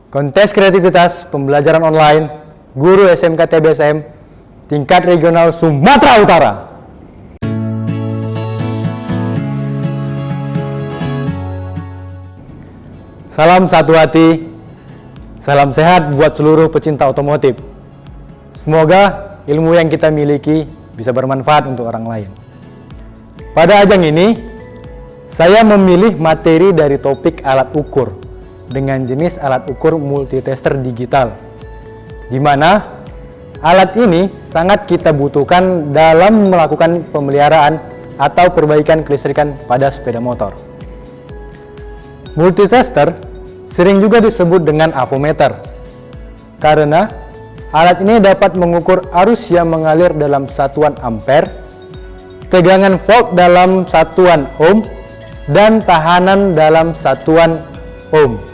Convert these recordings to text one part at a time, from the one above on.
Kontes kreativitas pembelajaran online guru SMK TBSM tingkat regional Sumatera Utara. Salam satu hati, salam sehat buat seluruh pecinta otomotif. Semoga ilmu yang kita miliki bisa bermanfaat untuk orang lain. Pada ajang ini, saya memilih materi dari topik alat ukur dengan jenis alat ukur multitester digital, di mana alat ini sangat kita butuhkan dalam melakukan pemeliharaan atau perbaikan kelistrikan pada sepeda motor. Multitester sering juga disebut dengan avometer, karena alat ini dapat mengukur arus yang mengalir dalam satuan ampere, tegangan volt dalam satuan ohm, dan tahanan dalam satuan ohm.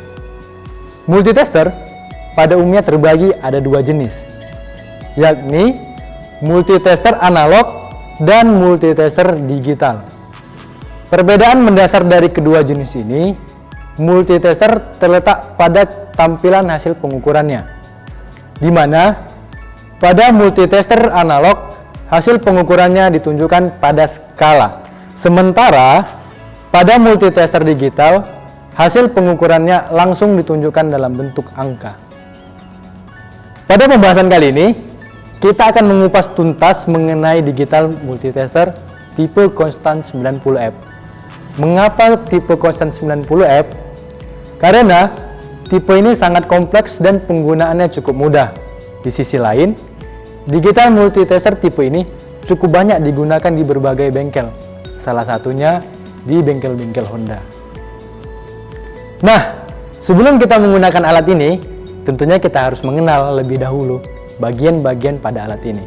Multitester pada umumnya terbagi ada dua jenis, yakni multitester analog dan multitester digital. Perbedaan mendasar dari kedua jenis ini, multitester terletak pada tampilan hasil pengukurannya, di mana pada multitester analog hasil pengukurannya ditunjukkan pada skala, sementara pada multitester digital hasil pengukurannya langsung ditunjukkan dalam bentuk angka. Pada pembahasan kali ini, kita akan mengupas tuntas mengenai digital multitester tipe konstan 90F. Mengapa tipe konstan 90F? Karena tipe ini sangat kompleks dan penggunaannya cukup mudah. Di sisi lain, digital multitester tipe ini cukup banyak digunakan di berbagai bengkel, salah satunya di bengkel-bengkel Honda. Nah, sebelum kita menggunakan alat ini, tentunya kita harus mengenal lebih dahulu bagian-bagian pada alat ini.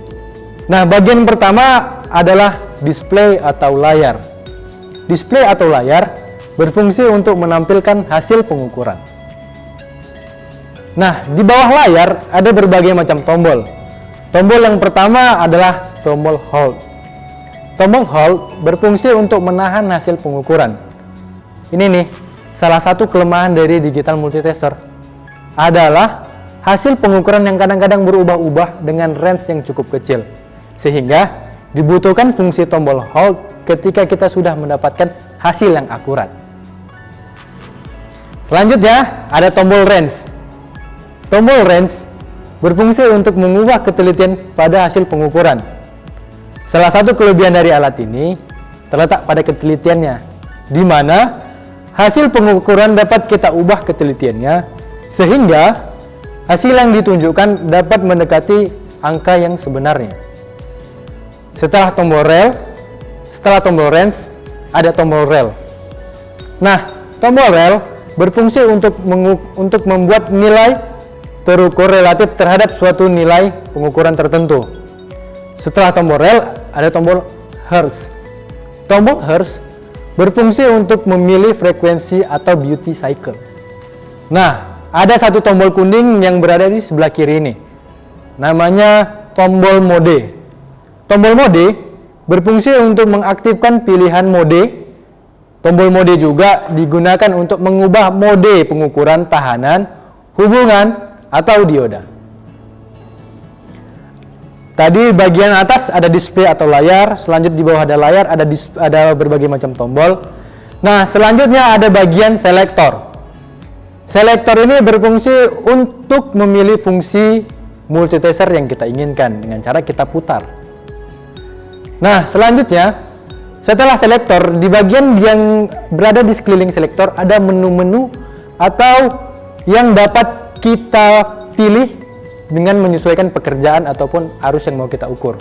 Nah, bagian pertama adalah display atau layar. Display atau layar berfungsi untuk menampilkan hasil pengukuran. Nah, di bawah layar ada berbagai macam tombol. Tombol yang pertama adalah tombol hold. Tombol hold berfungsi untuk menahan hasil pengukuran. Ini nih, salah satu kelemahan dari digital multitester adalah hasil pengukuran yang kadang-kadang berubah-ubah dengan range yang cukup kecil, sehingga dibutuhkan fungsi tombol hold ketika kita sudah mendapatkan hasil yang akurat. Selanjutnya ada tombol range. Tombol range berfungsi untuk mengubah ketelitian pada hasil pengukuran. Salah satu kelebihan dari alat ini terletak pada ketelitiannya, di mana hasil pengukuran dapat kita ubah ketelitiannya sehingga hasil yang ditunjukkan dapat mendekati angka yang sebenarnya. Setelah tombol range, ada tombol rel. Nah, tombol rel berfungsi untuk membuat nilai terukur relatif terhadap suatu nilai pengukuran tertentu. Setelah tombol rel, ada tombol hertz. Tombol hertz berfungsi untuk memilih frekuensi atau duty cycle. Nah, ada satu tombol kuning yang berada di sebelah kiri ini, namanya tombol mode. Tombol mode berfungsi untuk mengaktifkan pilihan mode. Tombol mode juga digunakan untuk mengubah mode pengukuran tahanan, hubungan, atau dioda. Tadi bagian atas ada display atau layar, selanjutnya di bawah ada layar, ada berbagai macam tombol. Nah, selanjutnya ada bagian selektor. Selektor ini berfungsi untuk memilih fungsi multitester yang kita inginkan dengan cara kita putar. Nah, selanjutnya setelah selektor, di bagian yang berada di sekeliling selektor ada menu-menu atau yang dapat kita pilih dengan menyesuaikan pekerjaan ataupun arus yang mau kita ukur.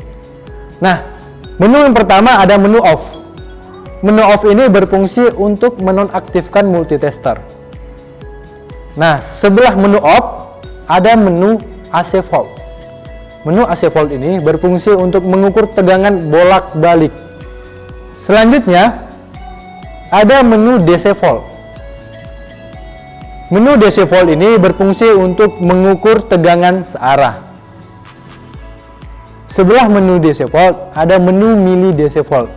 Nah, menu yang pertama ada menu off. Menu off ini berfungsi untuk menonaktifkan multitester. Nah, sebelah menu off ada menu AC volt. Menu AC volt ini berfungsi untuk mengukur tegangan bolak-balik. Selanjutnya ada menu DC volt. Menu DC volt ini berfungsi untuk mengukur tegangan searah. Sebelah menu DC volt ada menu mili DC volt.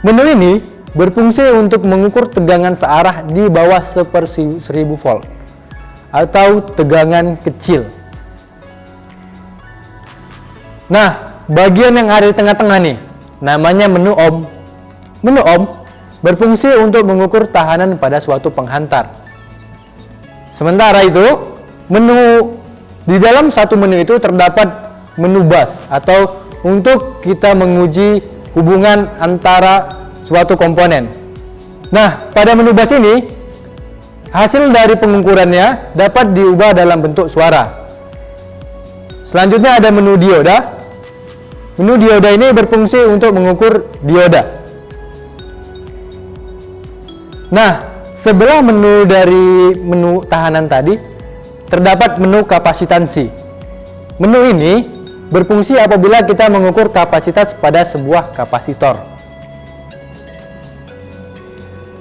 Menu ini berfungsi untuk mengukur tegangan searah di bawah 1/1000 volt. atau tegangan kecil. Nah, bagian yang ada di tengah-tengah nih, namanya menu ohm. Menu ohm berfungsi untuk mengukur tahanan pada suatu penghantar. Sementara itu, di dalam satu menu itu terdapat menu bus atau untuk kita menguji hubungan antara suatu komponen. Nah, pada menu bus ini, hasil dari pengukurannya dapat diubah dalam bentuk suara. Selanjutnya ada menu dioda. Menu dioda ini berfungsi untuk mengukur dioda. Nah, sebelah menu dari menu tahanan tadi, terdapat menu kapasitansi. Menu ini berfungsi apabila kita mengukur kapasitas pada sebuah kapasitor.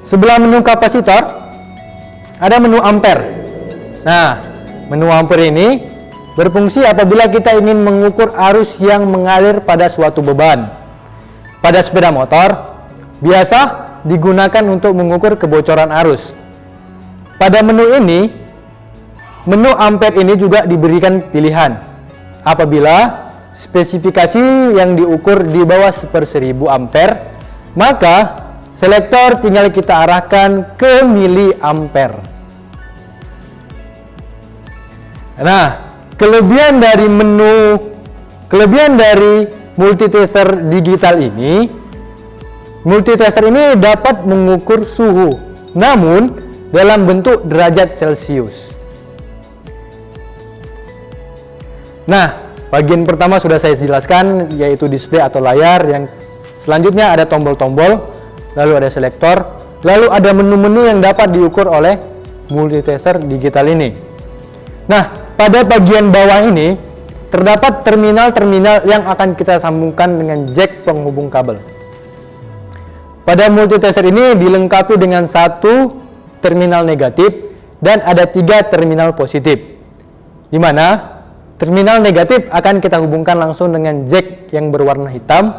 Sebelah menu kapasitor, ada menu ampere. Nah, menu ampere ini berfungsi apabila kita ingin mengukur arus yang mengalir pada suatu beban. Pada sepeda motor, biasa digunakan untuk mengukur kebocoran arus. Pada menu ini, menu ampere ini juga diberikan pilihan. Apabila spesifikasi yang diukur di bawah 1/1000 ampere, maka selektor tinggal kita arahkan ke miliampere. Nah, kelebihan dari multitester digital ini, multitester ini dapat mengukur suhu, namun dalam bentuk derajat Celcius. Nah, bagian pertama sudah saya jelaskan, yaitu display atau layar. Yang selanjutnya ada tombol-tombol, lalu ada selektor, lalu ada menu-menu yang dapat diukur oleh multitester digital ini. Nah, pada bagian bawah ini terdapat terminal-terminal yang akan kita sambungkan dengan jack penghubung kabel. Pada multitester ini dilengkapi dengan satu terminal negatif dan ada 3 terminal positif, di mana terminal negatif akan kita hubungkan langsung dengan jack yang berwarna hitam,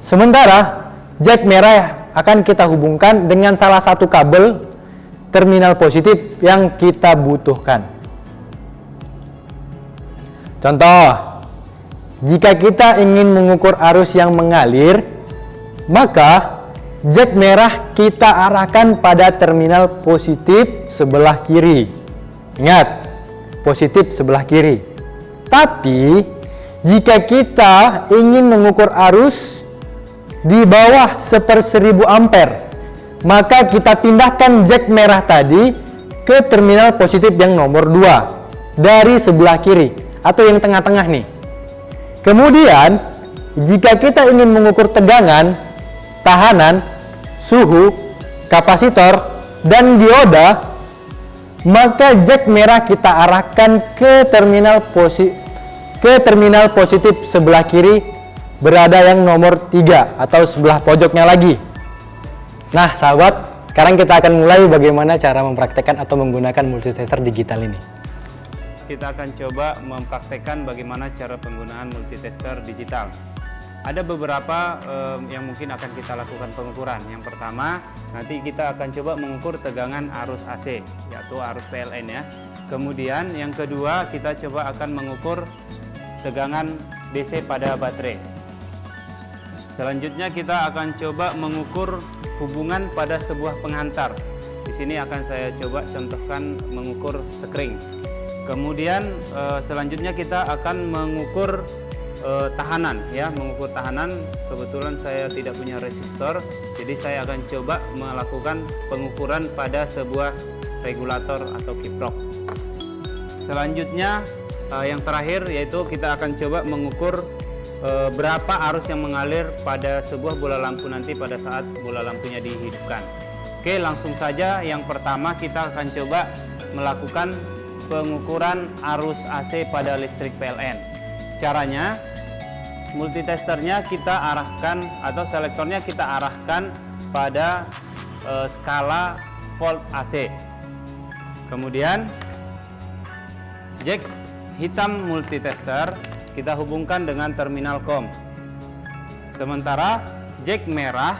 sementara jack merah akan kita hubungkan dengan salah satu kabel terminal positif yang kita butuhkan. Contoh, jika kita ingin mengukur arus yang mengalir, maka jack merah kita arahkan pada terminal positif sebelah kiri. Ingat, positif sebelah kiri. Tapi, jika kita ingin mengukur arus di bawah 1/1000 ampere, maka kita pindahkan jack merah tadi ke terminal positif yang nomor 2 dari sebelah kiri atau yang tengah-tengah nih. Kemudian, jika kita ingin mengukur tegangan, tahanan, suhu, kapasitor, dan dioda, maka jack merah kita arahkan ke terminal positif sebelah kiri berada yang nomor 3 atau sebelah pojoknya lagi. Nah, sahabat, sekarang kita akan mulai bagaimana cara mempraktekkan atau menggunakan multitester digital ini. Kita akan coba mempraktekkan bagaimana cara penggunaan multitester digital. Ada beberapa yang mungkin akan kita lakukan pengukuran. Yang pertama, nanti kita akan coba mengukur tegangan arus AC, yaitu arus PLN ya. Kemudian yang kedua, kita coba akan mengukur tegangan DC pada baterai. Selanjutnya kita akan coba mengukur hubungan pada sebuah penghantar. Di sini akan saya coba contohkan mengukur sekring. Kemudian selanjutnya kita akan mengukur tahanan ya, mengukur tahanan. Kebetulan saya tidak punya resistor, jadi saya akan coba melakukan pengukuran pada sebuah regulator atau kiprok. Selanjutnya yang terakhir yaitu kita akan coba mengukur berapa arus yang mengalir pada sebuah bola lampu nanti pada saat bola lampunya dihidupkan. Oke, langsung saja. Yang pertama kita akan coba melakukan pengukuran arus AC pada listrik PLN. Caranya, multitesternya kita arahkan atau selektornya kita arahkan pada skala volt AC. Kemudian jack hitam multitester kita hubungkan dengan terminal COM. Sementara jack merah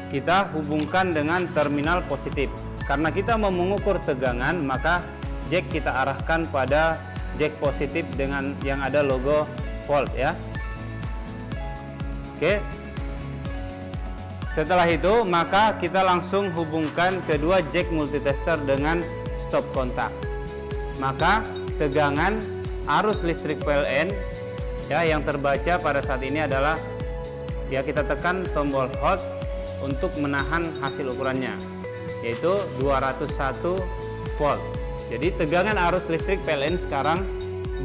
kita hubungkan dengan terminal positif. Karena kita mau mengukur tegangan, maka jack kita arahkan pada jack positif dengan yang ada logo volt ya. Oke. Setelah itu maka kita langsung hubungkan kedua jack multitester dengan stop kontak. Maka tegangan arus listrik PLN ya yang terbaca pada saat ini adalah ya, kita tekan tombol hold untuk menahan hasil ukurannya, yaitu 201 volt. Jadi tegangan arus listrik PLN sekarang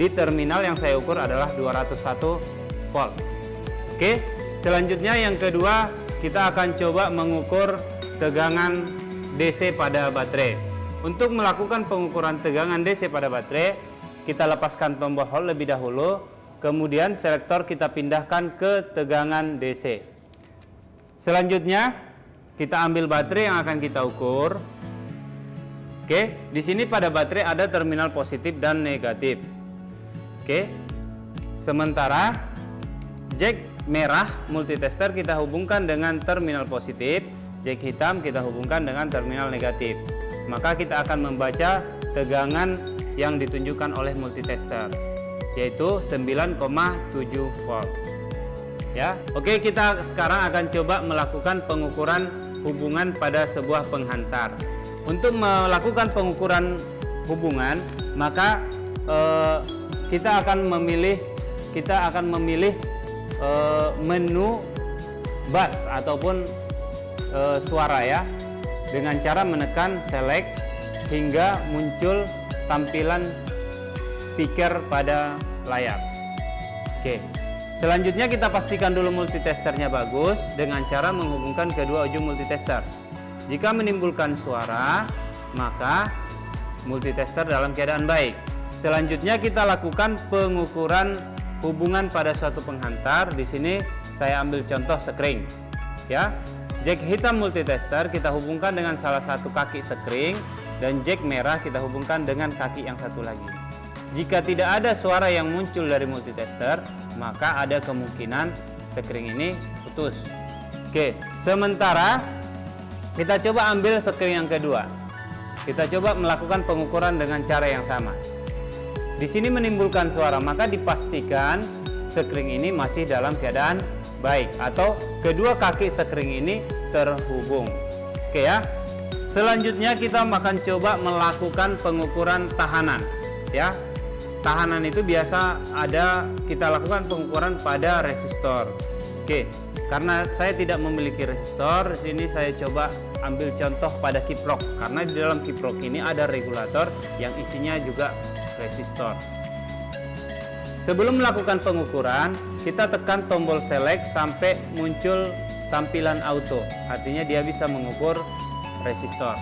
di terminal yang saya ukur adalah 201 volt. Oke, selanjutnya yang kedua kita akan coba mengukur tegangan DC pada baterai. Untuk melakukan pengukuran tegangan DC pada baterai, kita lepaskan tombol hold lebih dahulu, kemudian selektor kita pindahkan ke tegangan DC. Selanjutnya kita ambil baterai yang akan kita ukur. Oke, di sini pada baterai ada terminal positif dan negatif. Oke, sementara jack merah multitester kita hubungkan dengan terminal positif, jack hitam kita hubungkan dengan terminal negatif. Maka kita akan membaca tegangan yang ditunjukkan oleh multitester, yaitu 9,7 volt. Ya, oke, kita sekarang akan coba melakukan pengukuran hubungan pada sebuah penghantar. Untuk melakukan pengukuran hubungan, maka kita akan memilih menu bus ataupun suara ya, dengan cara menekan select hingga muncul tampilan speaker pada layar. Oke. Selanjutnya kita pastikan dulu multitesternya bagus dengan cara menghubungkan kedua ujung multitester. Jika menimbulkan suara, maka multitester dalam keadaan baik. Selanjutnya kita lakukan pengukuran hubungan pada suatu penghantar. Di sini saya ambil contoh sekring. Ya. Jack hitam multitester kita hubungkan dengan salah satu kaki sekring dan jack merah kita hubungkan dengan kaki yang satu lagi. Jika tidak ada suara yang muncul dari multitester, maka ada kemungkinan sekring ini putus. Oke, sementara kita coba ambil sekring yang kedua. Kita coba melakukan pengukuran dengan cara yang sama. Di sini menimbulkan suara, maka dipastikan sekring ini masih dalam keadaan baik atau kedua kaki sekring ini terhubung. Oke ya. Selanjutnya kita akan coba melakukan pengukuran tahanan ya. Tahanan itu biasa kita lakukan pengukuran pada resistor. Oke. Karena saya tidak memiliki resistor, di sini saya coba ambil contoh pada kiprok karena di dalam kiprok ini ada regulator yang isinya juga resistor. Sebelum melakukan pengukuran, kita tekan tombol select sampai muncul tampilan auto. Artinya dia bisa mengukur resistor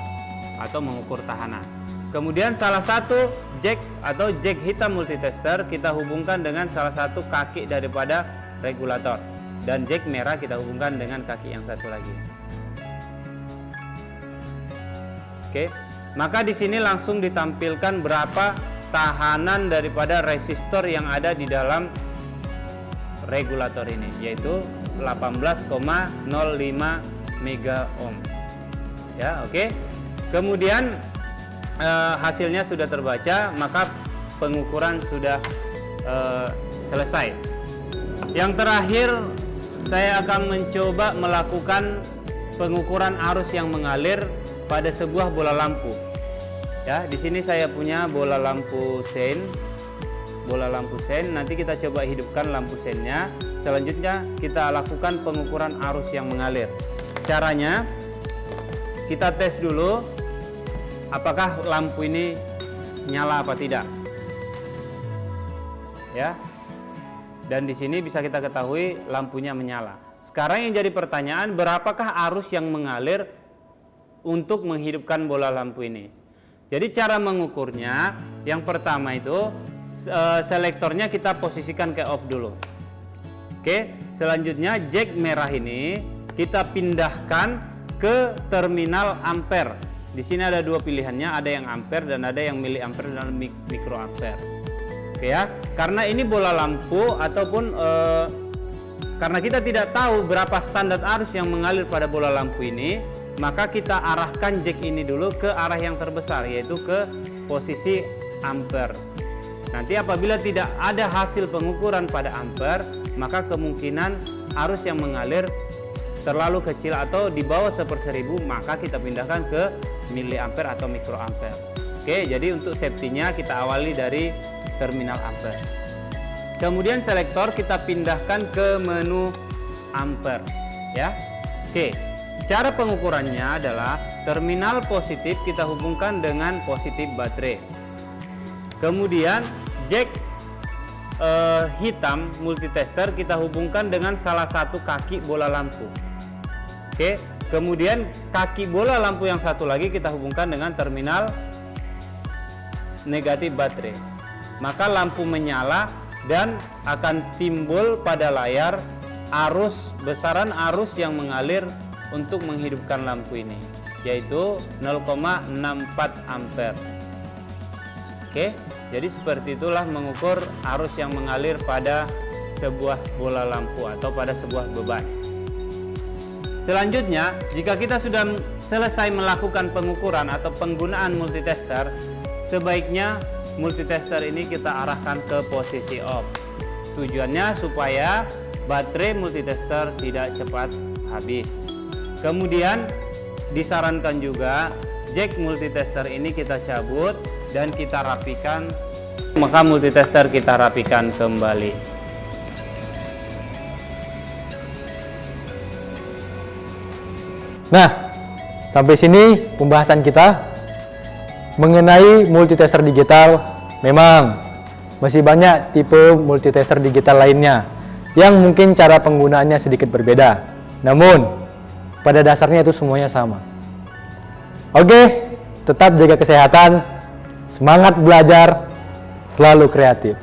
atau mengukur tahanan. Kemudian salah satu jack atau jack hitam multitester kita hubungkan dengan salah satu kaki daripada regulator. Dan jack merah kita hubungkan dengan kaki yang satu lagi. Oke, maka di sini langsung ditampilkan berapa tahanan daripada resistor yang ada di dalam regulator ini, yaitu 18,05 mega ohm. Ya, oke. Kemudian hasilnya sudah terbaca, maka pengukuran sudah selesai. Yang terakhir, saya akan mencoba melakukan pengukuran arus yang mengalir pada sebuah bola lampu. Ya, di sini saya punya bola lampu sein. Nanti kita coba hidupkan lampu seinnya. Selanjutnya kita lakukan pengukuran arus yang mengalir. Caranya kita tes dulu apakah lampu ini nyala apa tidak. Ya. Dan di sini bisa kita ketahui lampunya menyala. Sekarang yang jadi pertanyaan, berapakah arus yang mengalir untuk menghidupkan bola lampu ini? Jadi cara mengukurnya, yang pertama itu selektornya kita posisikan ke off dulu. Oke, selanjutnya jack merah ini kita pindahkan ke terminal ampere. Di sini ada dua pilihannya, ada yang ampere dan ada yang miliampere dan mikroampere. Oke ya, karena ini bola lampu ataupun karena kita tidak tahu berapa standar arus yang mengalir pada bola lampu ini, maka kita arahkan jack ini dulu ke arah yang terbesar, yaitu ke posisi ampere. Nanti apabila tidak ada hasil pengukuran pada ampere, maka kemungkinan arus yang mengalir terlalu kecil atau di bawah 1/1000, maka kita pindahkan ke miliampere atau mikroampere. Oke, jadi untuk safety-nya kita awali dari terminal ampere. Kemudian selektor kita pindahkan ke menu ampere, ya. Oke, cara pengukurannya adalah terminal positif kita hubungkan dengan positif baterai. Kemudian jack hitam multitester kita hubungkan dengan salah satu kaki bola lampu. Oke, kemudian kaki bola lampu yang satu lagi kita hubungkan dengan terminal negatif baterai. Maka lampu menyala dan akan timbul pada layar besaran arus yang mengalir untuk menghidupkan lampu ini, yaitu 0,64 ampere. Oke, jadi seperti itulah mengukur arus yang mengalir pada sebuah bola lampu atau pada sebuah beban. Selanjutnya, jika kita sudah selesai melakukan pengukuran atau penggunaan multitester, sebaiknya multitester ini kita arahkan ke posisi off. Tujuannya supaya baterai multitester tidak cepat habis. Kemudian disarankan juga jack multitester ini kita cabut dan kita rapikan, maka multitester kita rapikan kembali. Nah, sampai sini pembahasan kita mengenai multitester digital. Memang masih banyak tipe multitester digital lainnya yang mungkin cara penggunaannya sedikit berbeda, namun pada dasarnya itu semuanya sama. Oke, tetap jaga kesehatan, semangat belajar, selalu kreatif.